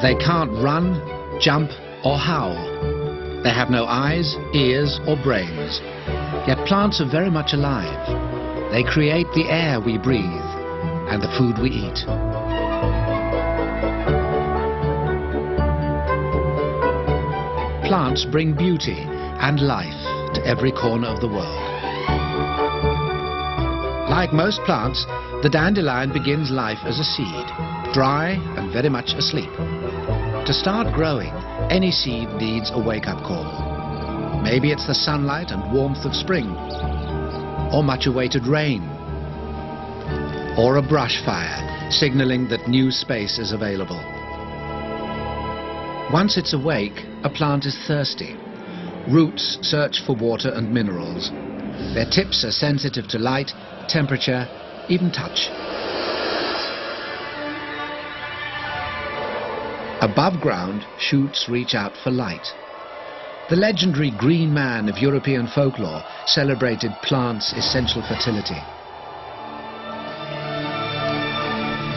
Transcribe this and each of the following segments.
They can't run, jump, or howl. They have no eyes, ears, or brains. Yet plants are very much alive. They create the air we breathe and the food we eat. Plants bring beauty and life to every corner of the world. Like most plants, the dandelion begins life as a seed, dry and very much asleep. To start growing, any seed needs a wake-up call. Maybe it's the sunlight and warmth of spring, or much-awaited rain, or a brush fire signaling that new space is available. Once it's awake, a plant is thirsty. Roots search for water and minerals. Their tips are sensitive to light, temperature, even touch. Above ground, shoots reach out for light. The legendary Green Man of European folklore celebrated plants' essential fertility.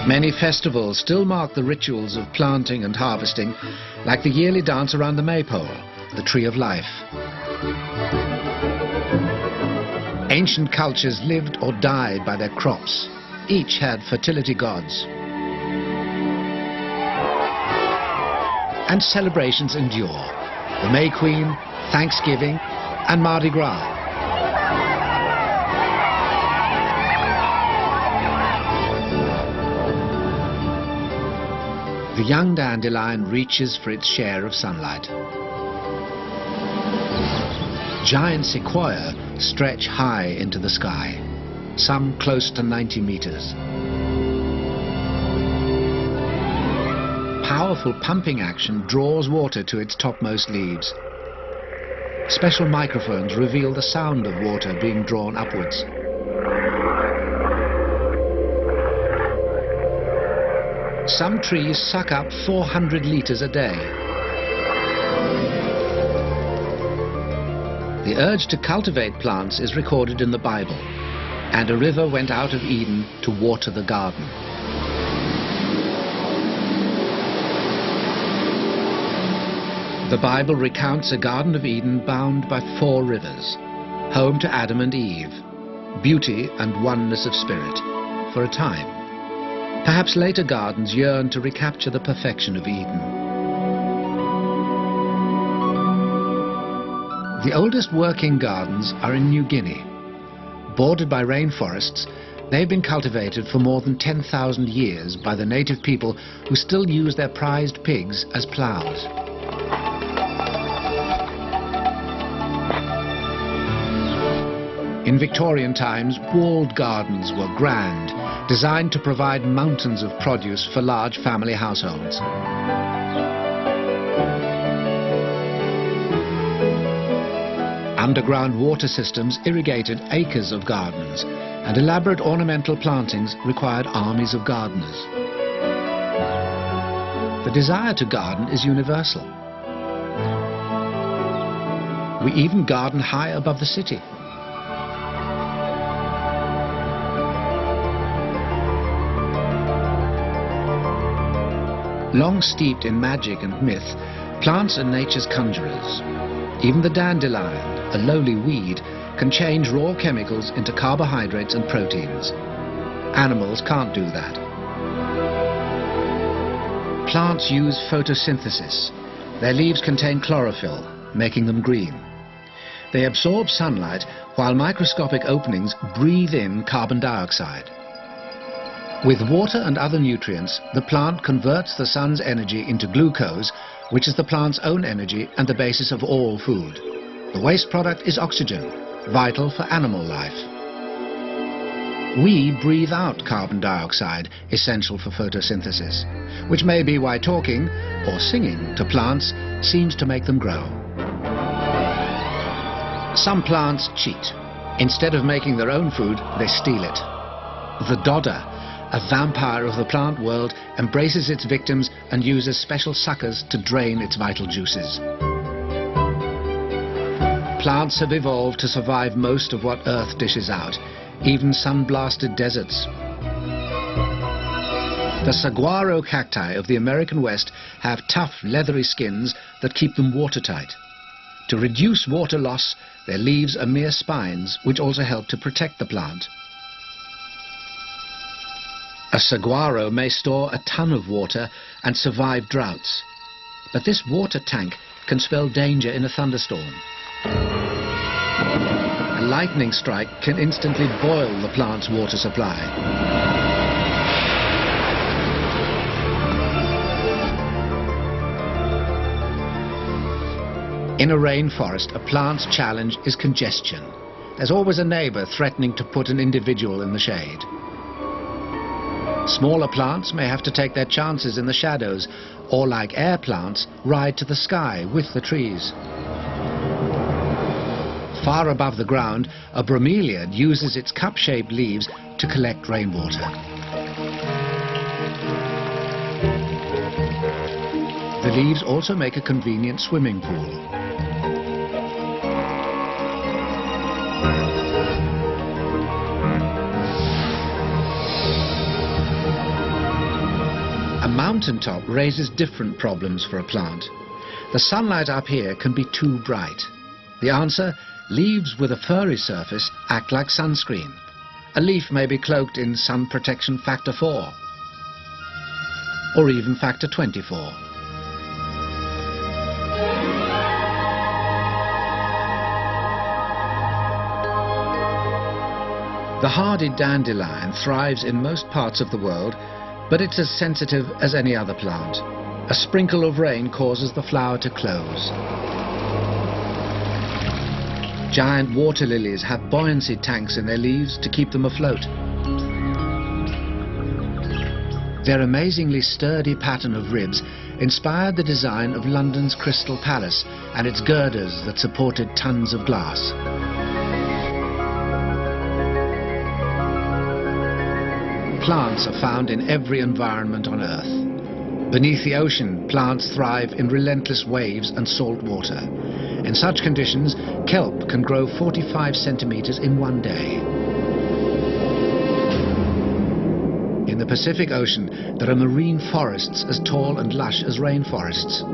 Many festivals still mark the rituals of planting and harvesting, like the yearly dance around the maypole, the tree of life. Ancient cultures lived or died by their crops. Each had fertility gods. And celebrations endure. The May Queen, Thanksgiving, and Mardi Gras. The young dandelion reaches for its share of sunlight. Giant sequoia stretch high into the sky, some close to 90 meters. Powerful pumping action draws water to its topmost leaves. Special microphones reveal the sound of water being drawn upwards. Some trees suck up 400 liters a day. The urge to cultivate plants is recorded in the Bible, and a river went out of Eden to water the garden. The Bible recounts a Garden of Eden bound by 4 rivers, home to Adam and Eve, beauty and oneness of spirit, for a time. Perhaps later gardens yearn to recapture the perfection of Eden. The oldest working gardens are in New Guinea. Bordered by rainforests, they've been cultivated for more than 10,000 years by the native people who still use their prized pigs as ploughs. In Victorian times, walled gardens were grand, designed to provide mountains of produce for large family households. Underground water systems irrigated acres of gardens, and elaborate ornamental plantings required armies of gardeners. The desire to garden is universal. We even garden high above the city. Long steeped in magic and myth, plants are nature's conjurers. Even the dandelion, a lowly weed, can change raw chemicals into carbohydrates and proteins. Animals can't do that. Plants use photosynthesis. Their leaves contain chlorophyll, making them green. They absorb sunlight while microscopic openings breathe in carbon dioxide. With water and other nutrients, the plant converts the sun's energy into glucose, which is the plant's own energy and the basis of all food. The waste product is oxygen, vital for animal life. We breathe out carbon dioxide, essential for photosynthesis, which may be why talking or singing to plants seems to make them grow. Some plants cheat. Instead of making their own food, they steal it. The dodder, a vampire of the plant world, embraces its victims and uses special suckers to drain its vital juices. Plants have evolved to survive most of what Earth dishes out, even sun-blasted deserts. The saguaro cacti of the American West have tough, leathery skins that keep them watertight. To reduce water loss, their leaves are mere spines, which also help to protect the plant. A saguaro may store a ton of water and survive droughts. But this water tank can spell danger in a thunderstorm. A lightning strike can instantly boil the plant's water supply. In a rainforest, a plant's challenge is congestion. There's always a neighbor threatening to put an individual in the shade. Smaller plants may have to take their chances in the shadows, or like air plants, ride to the sky with the trees. Far above the ground, a bromeliad uses its cup-shaped leaves to collect rainwater. The leaves also make a convenient swimming pool. A mountaintop raises different problems for a plant. The sunlight up here can be too bright. The answer? Leaves with a furry surface act like sunscreen. A leaf may be cloaked in sun protection factor 4, or even factor 24. The hardy dandelion thrives in most parts of the world, but it's as sensitive as any other plant. A sprinkle of rain causes the flower to close. Giant water lilies have buoyancy tanks in their leaves to keep them afloat. Their amazingly sturdy pattern of ribs inspired the design of London's Crystal Palace and its girders that supported tons of glass. Plants are found in every environment on Earth. Beneath the ocean, plants thrive in relentless waves and salt water. In such conditions, kelp can grow 45 centimeters in one day. In the Pacific Ocean, there are marine forests as tall and lush as rainforests.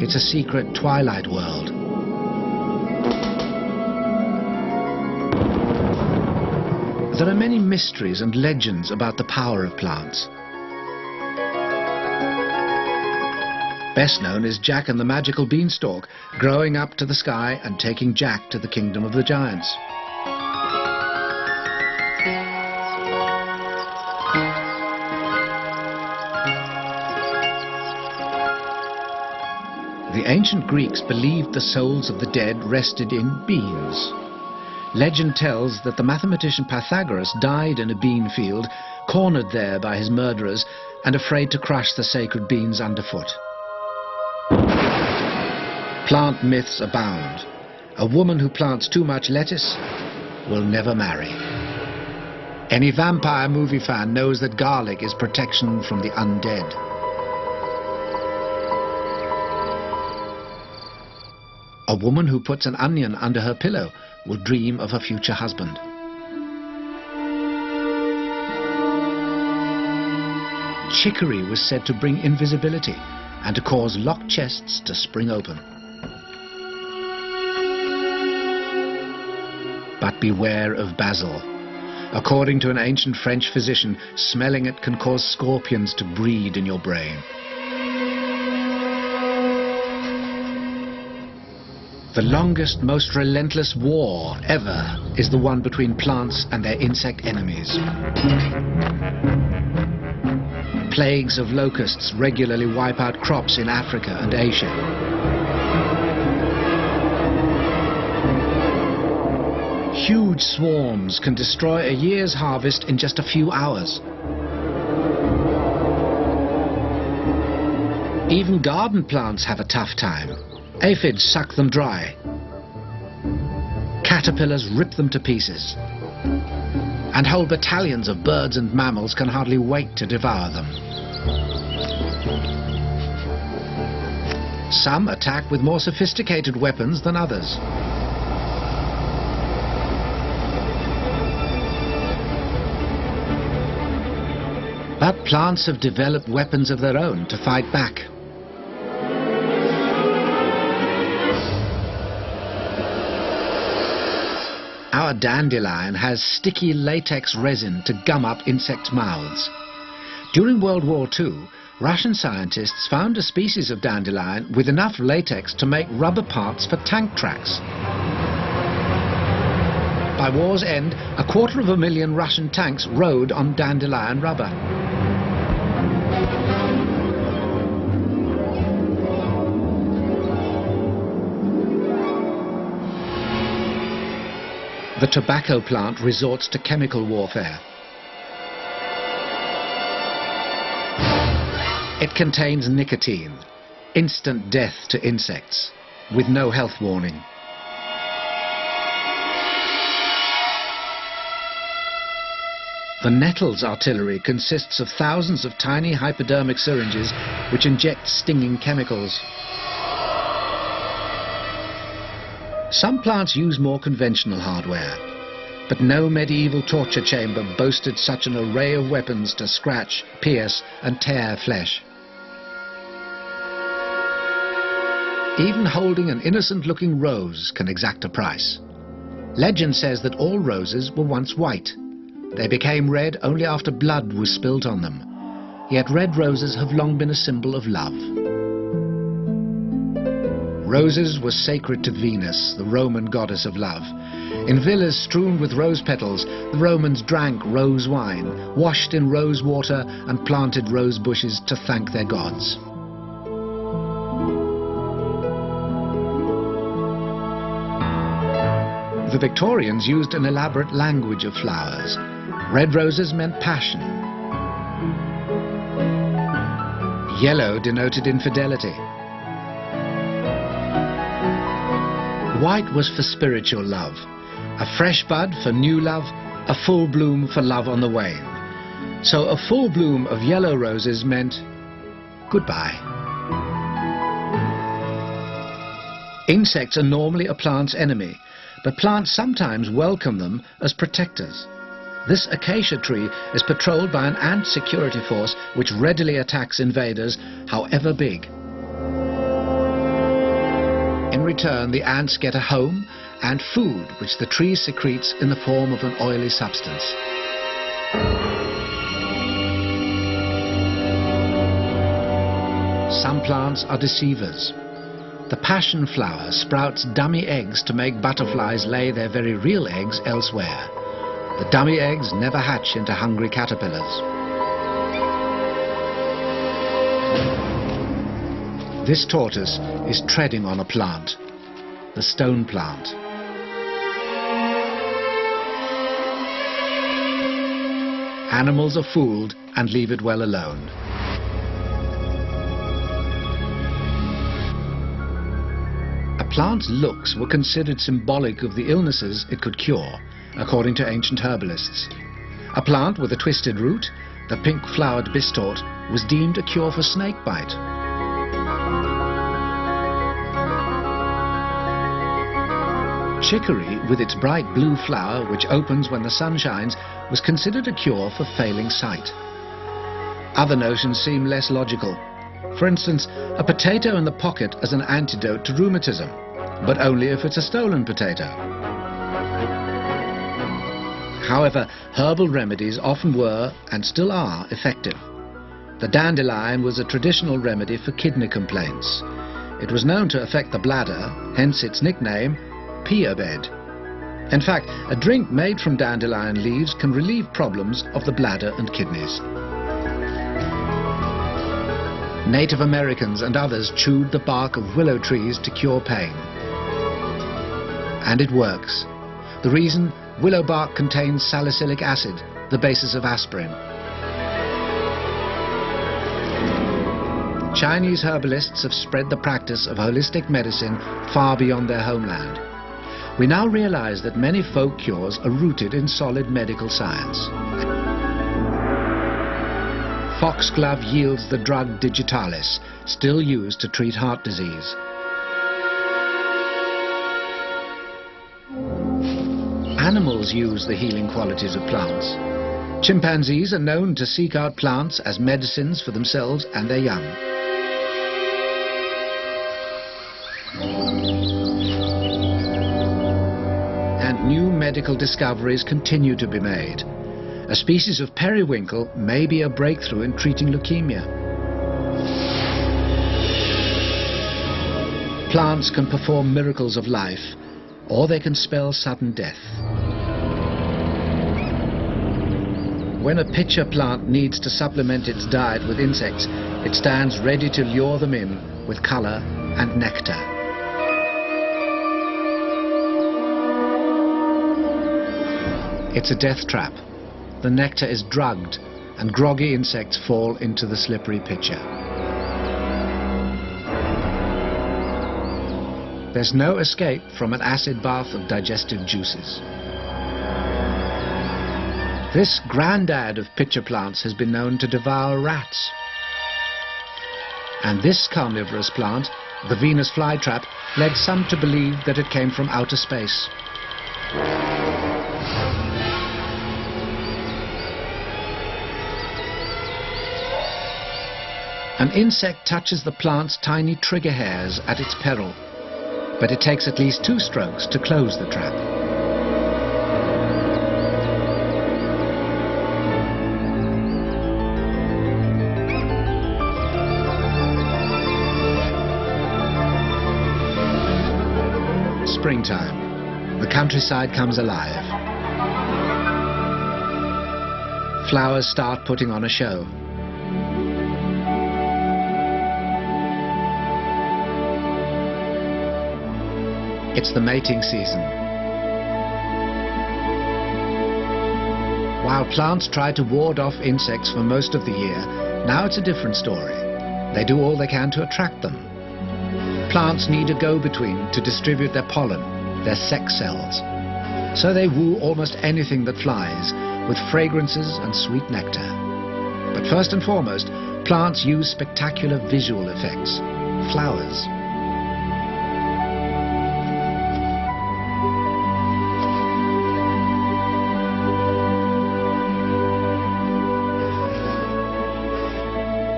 It's a secret twilight world. There are many mysteries and legends about the power of plants. Best known is Jack and the Magical Beanstalk, growing up to the sky and taking Jack to the kingdom of the giants. The ancient Greeks believed the souls of the dead rested in beans. Legend tells that the mathematician Pythagoras died in a bean field, cornered there by his murderers and afraid to crush the sacred beans underfoot. Plant myths abound. A woman who plants too much lettuce will never marry. Any vampire movie fan knows that garlic is protection from the undead. A woman who puts an onion under her pillow will dream of her future husband. Chicory was said to bring invisibility and to cause locked chests to spring open. But beware of basil. According to an ancient French physician, smelling it can cause scorpions to breed in your brain. The longest, most relentless war ever is the one between plants and their insect enemies. Plagues of locusts regularly wipe out crops in Africa and Asia. Huge swarms can destroy a year's harvest in just a few hours. Even garden plants have a tough time. Aphids suck them dry. Caterpillars rip them to pieces. And whole battalions of birds and mammals can hardly wait to devour them. Some attack with more sophisticated weapons than others. But plants have developed weapons of their own to fight back. Our dandelion has sticky latex resin to gum up insects' mouths. During World War II, Russian scientists found a species of dandelion with enough latex to make rubber parts for tank tracks. By war's end, 250,000 Russian tanks rode on dandelion rubber. The tobacco plant resorts to chemical warfare. It contains nicotine, instant death to insects, with no health warning. The nettle's artillery consists of thousands of tiny hypodermic syringes which inject stinging chemicals. Some plants use more conventional hardware, but no medieval torture chamber boasted such an array of weapons to scratch, pierce and tear flesh. Even holding an innocent-looking rose can exact a price. Legend says that all roses were once white. They became red only after blood was spilt on them. Yet red roses have long been a symbol of love. Roses were sacred to Venus, the Roman goddess of love. In villas strewn with rose petals, the Romans drank rose wine, washed in rose water and planted rose bushes to thank their gods. The Victorians used an elaborate language of flowers. Red roses meant passion. Yellow denoted infidelity. White was for spiritual love, a fresh bud for new love, a full bloom for love on the wane. So a full bloom of yellow roses meant goodbye. Insects are normally a plant's enemy, but plants sometimes welcome them as protectors. This acacia tree is patrolled by an ant security force which readily attacks invaders, however big. In return, the ants get a home and food which the tree secretes in the form of an oily substance. Some plants are deceivers. The passion flower sprouts dummy eggs to make butterflies lay their very real eggs elsewhere. The dummy eggs never hatch into hungry caterpillars. This tortoise is treading on a plant, the stone plant. Animals are fooled and leave it well alone. A plant's looks were considered symbolic of the illnesses it could cure, according to ancient herbalists. A plant with a twisted root, the pink-flowered bistort, was deemed a cure for snakebite. Chicory, with its bright blue flower, which opens when the sun shines, was considered a cure for failing sight. Other notions seem less logical. For instance, a potato in the pocket as an antidote to rheumatism, but only if it's a stolen potato. However, herbal remedies often were, and still are, effective. The dandelion was a traditional remedy for kidney complaints. It was known to affect the bladder, hence its nickname, Pea Bed. In fact, a drink made from dandelion leaves can relieve problems of the bladder and kidneys. Native Americans and others chewed the bark of willow trees to cure pain. And it works. The reason? Willow bark contains salicylic acid, the basis of aspirin. Chinese herbalists have spread the practice of holistic medicine far beyond their homeland. We now realize that many folk cures are rooted in solid medical science. Foxglove yields the drug digitalis, still used to treat heart disease. Animals use the healing qualities of plants. Chimpanzees are known to seek out plants as medicines for themselves and their young. And new medical discoveries continue to be made. A species of periwinkle may be a breakthrough in treating leukemia. Plants can perform miracles of life, or they can spell sudden death. When a pitcher plant needs to supplement its diet with insects, it stands ready to lure them in with color and nectar. It's a death trap. The nectar is drugged, and groggy insects fall into the slippery pitcher. There's no escape from an acid bath of digestive juices. This granddad of pitcher plants has been known to devour rats. And this carnivorous plant, the Venus flytrap, led some to believe that it came from outer space. An insect touches the plant's tiny trigger hairs at its peril, but it takes at least 2 strokes to close the trap. Springtime. The countryside comes alive. Flowers start putting on a show. It's the mating season. While plants try to ward off insects for most of the year, now it's a different story. They do all they can to attract them. Plants need a go-between to distribute their pollen, their sex cells. So they woo almost anything that flies, with fragrances and sweet nectar. But first and foremost, plants use spectacular visual effects. Flowers.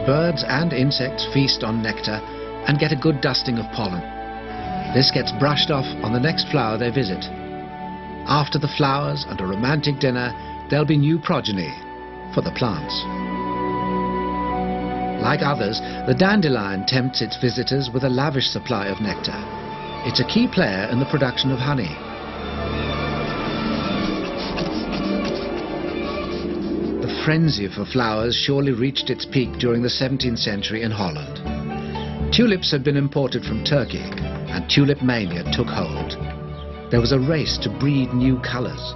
Birds and insects feast on nectar and get a good dusting of pollen. This gets brushed off on the next flower they visit. After the flowers and a romantic dinner, there'll be new progeny for the plants. Like others, the dandelion tempts its visitors with a lavish supply of nectar. It's a key player in the production of honey. The frenzy for flowers surely reached its peak during the 17th century in Holland. Tulips had been imported from Turkey, and tulip mania took hold. There was a race to breed new colours.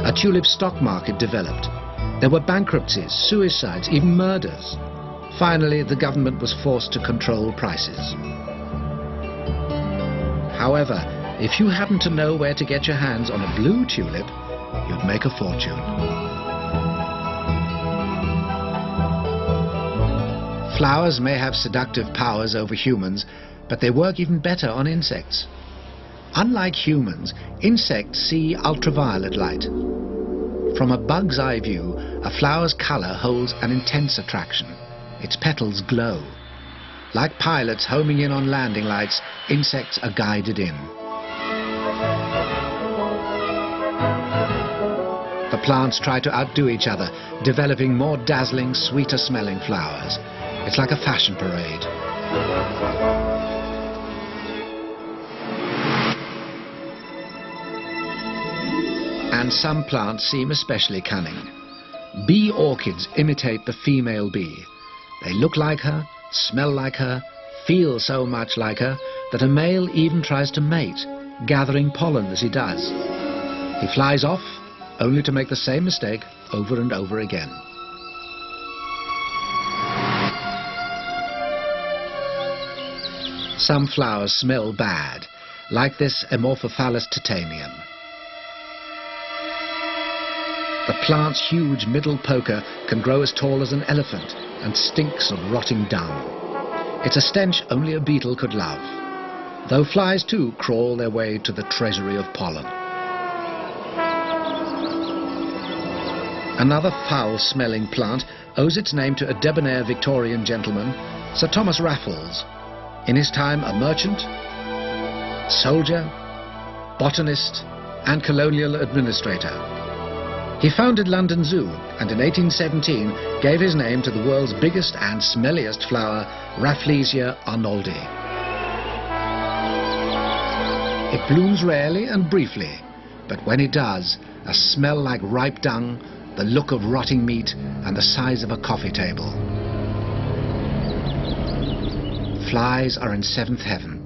A tulip stock market developed. There were bankruptcies, suicides, even murders. Finally, the government was forced to control prices. However, if you happen to know where to get your hands on a blue tulip, you'd make a fortune. Flowers may have seductive powers over humans, but they work even better on insects. Unlike humans, insects see ultraviolet light. From a bug's eye view, a flower's color holds an intense attraction. Its petals glow. Like pilots homing in on landing lights, insects are guided in. The plants try to outdo each other, developing more dazzling, sweeter smelling flowers. It's like a fashion parade. And some plants seem especially cunning. Bee orchids imitate the female bee. They look like her, smell like her, feel so much like her, that a male even tries to mate, gathering pollen as he does. He flies off, only to make the same mistake over and over again. Some flowers smell bad, like this Amorphophallus titanium. The plant's huge middle poker can grow as tall as an elephant and stinks of rotting dung. It's a stench only a beetle could love, though flies too crawl their way to the treasury of pollen. Another foul-smelling plant owes its name to a debonair Victorian gentleman, Sir Thomas Raffles, in his time a merchant, soldier, botanist and colonial administrator. He founded London Zoo and in 1817 gave his name to the world's biggest and smelliest flower, Rafflesia arnoldi. It blooms rarely and briefly, but when it does, a smell like ripe dung, the look of rotting meat and the size of a coffee table. Flies are in seventh heaven.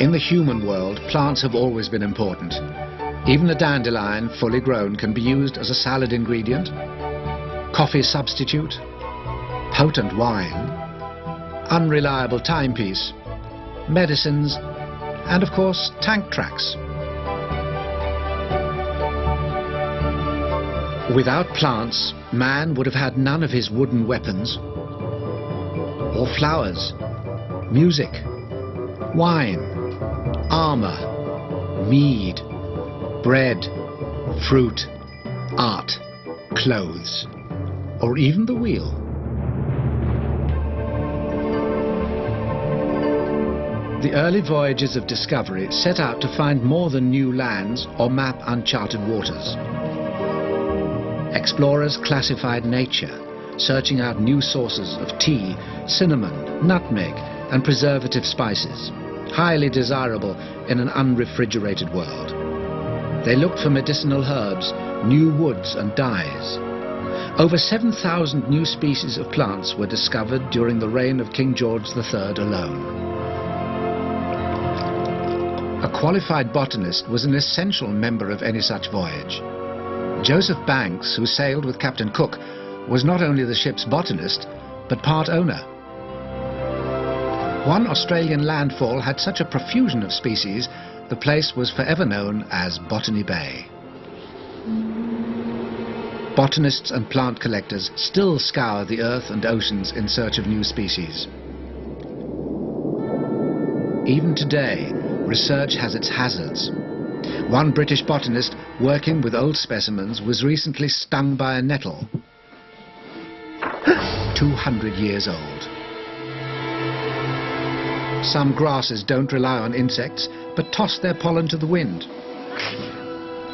In the human world, plants have always been important. Even a dandelion, fully grown, can be used as a salad ingredient, coffee substitute, potent wine, unreliable timepiece, medicines, and of course tank tracks. Without plants, man would have had none of his wooden weapons, or flowers, music, wine, armor, mead, bread, fruit, art, clothes, or even the wheel. The early voyages of discovery set out to find more than new lands or map uncharted waters. Explorers classified nature, searching out new sources of tea, cinnamon, nutmeg, and preservative spices, highly desirable in an unrefrigerated world. They looked for medicinal herbs, new woods and dyes. Over 7,000 new species of plants were discovered during the reign of King George III alone. A qualified botanist was an essential member of any such voyage. Joseph Banks, who sailed with Captain Cook, was not only the ship's botanist, but part owner. One Australian landfall had such a profusion of species, the place was forever known as Botany Bay. Botanists and plant collectors still scour the earth and oceans in search of new species. Even today, research has its hazards. One British botanist working with old specimens was recently stung by a nettle, 200 years old. Some grasses don't rely on insects, but toss their pollen to the wind.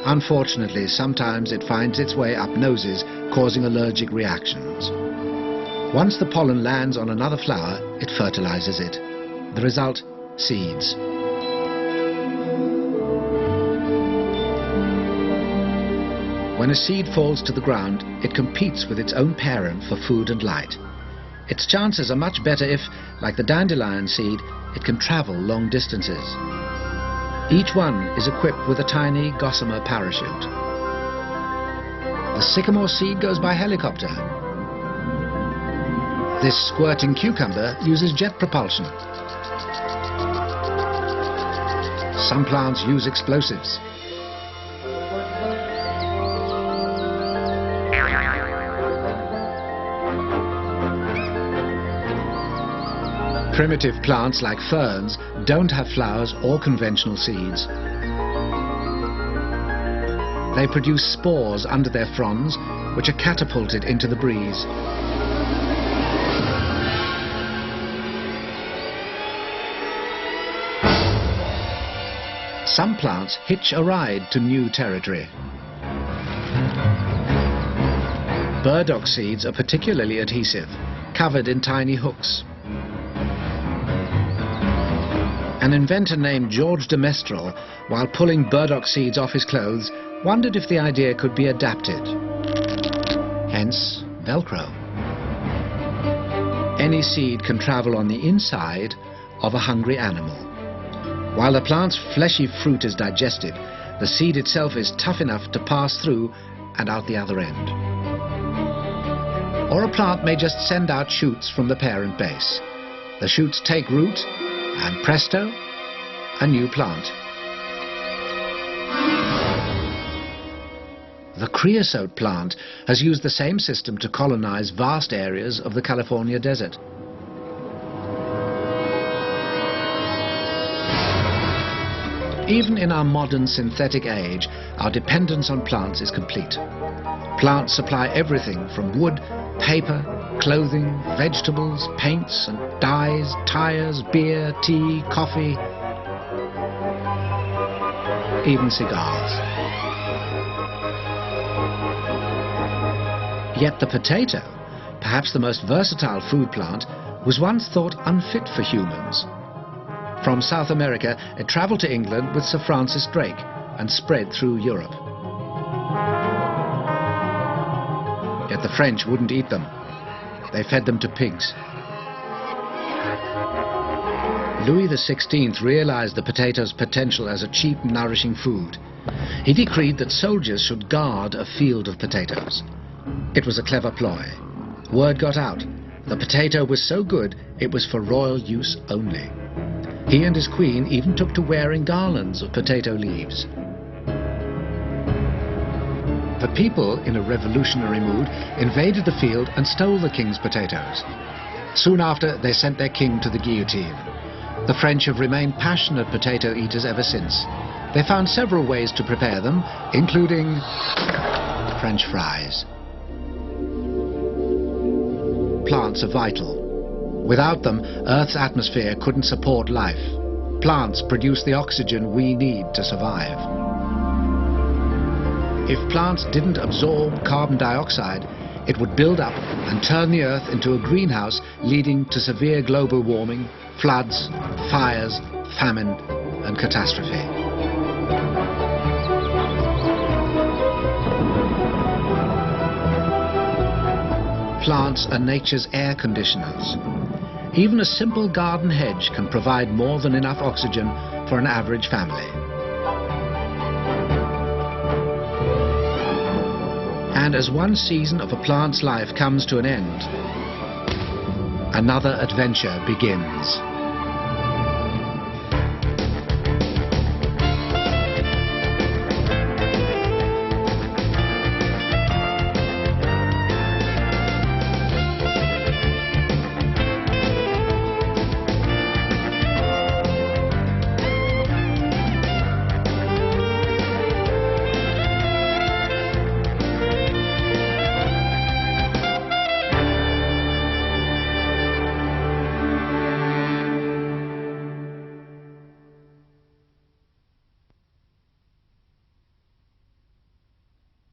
Unfortunately, sometimes it finds its way up noses, causing allergic reactions. Once the pollen lands on another flower, it fertilizes it. The result, seeds. When a seed falls to the ground, it competes with its own parent for food and light. Its chances are much better if, like the dandelion seed, it can travel long distances. Each one is equipped with a tiny gossamer parachute. The sycamore seed goes by helicopter. This squirting cucumber uses jet propulsion. Some plants use explosives. Primitive plants like ferns don't have flowers or conventional seeds. They produce spores under their fronds, which are catapulted into the breeze. Some plants hitch a ride to new territory. Burdock seeds are particularly adhesive, covered in tiny hooks. An inventor named George de Mestral, while pulling burdock seeds off his clothes, wondered if the idea could be adapted. Hence, Velcro. Any seed can travel on the inside of a hungry animal. While the plant's fleshy fruit is digested, the seed itself is tough enough to pass through and out the other end. Or a plant may just send out shoots from the parent base. The shoots take root, and presto, a new plant. The creosote plant has used the same system to colonize vast areas of the California desert. Even in our modern synthetic age, our dependence on plants is complete. Plants supply everything from wood, paper, clothing, vegetables, paints and dyes, tires, beer, tea, coffee, even cigars. Yet the potato, perhaps the most versatile food plant, was once thought unfit for humans. From South America, it travelled to England with Sir Francis Drake and spread through Europe. Yet the French wouldn't eat them. They fed them to pigs. Louis XVI realized the potato's potential as a cheap, nourishing food. He decreed that soldiers should guard a field of potatoes. It was a clever ploy. Word got out. The potato was so good, it was for royal use only. He and his queen even took to wearing garlands of potato leaves. The people, in a revolutionary mood, invaded the field and stole the king's potatoes. Soon after, they sent their king to the guillotine. The French have remained passionate potato eaters ever since. They found several ways to prepare them, including French fries. Plants are vital. Without them, Earth's atmosphere couldn't support life. Plants produce the oxygen we need to survive. If plants didn't absorb carbon dioxide, it would build up and turn the Earth into a greenhouse, leading to severe global warming, floods, fires, famine, and catastrophe. Plants are nature's air conditioners. Even a simple garden hedge can provide more than enough oxygen for an average family. And as one season of a plant's life comes to an end, another adventure begins.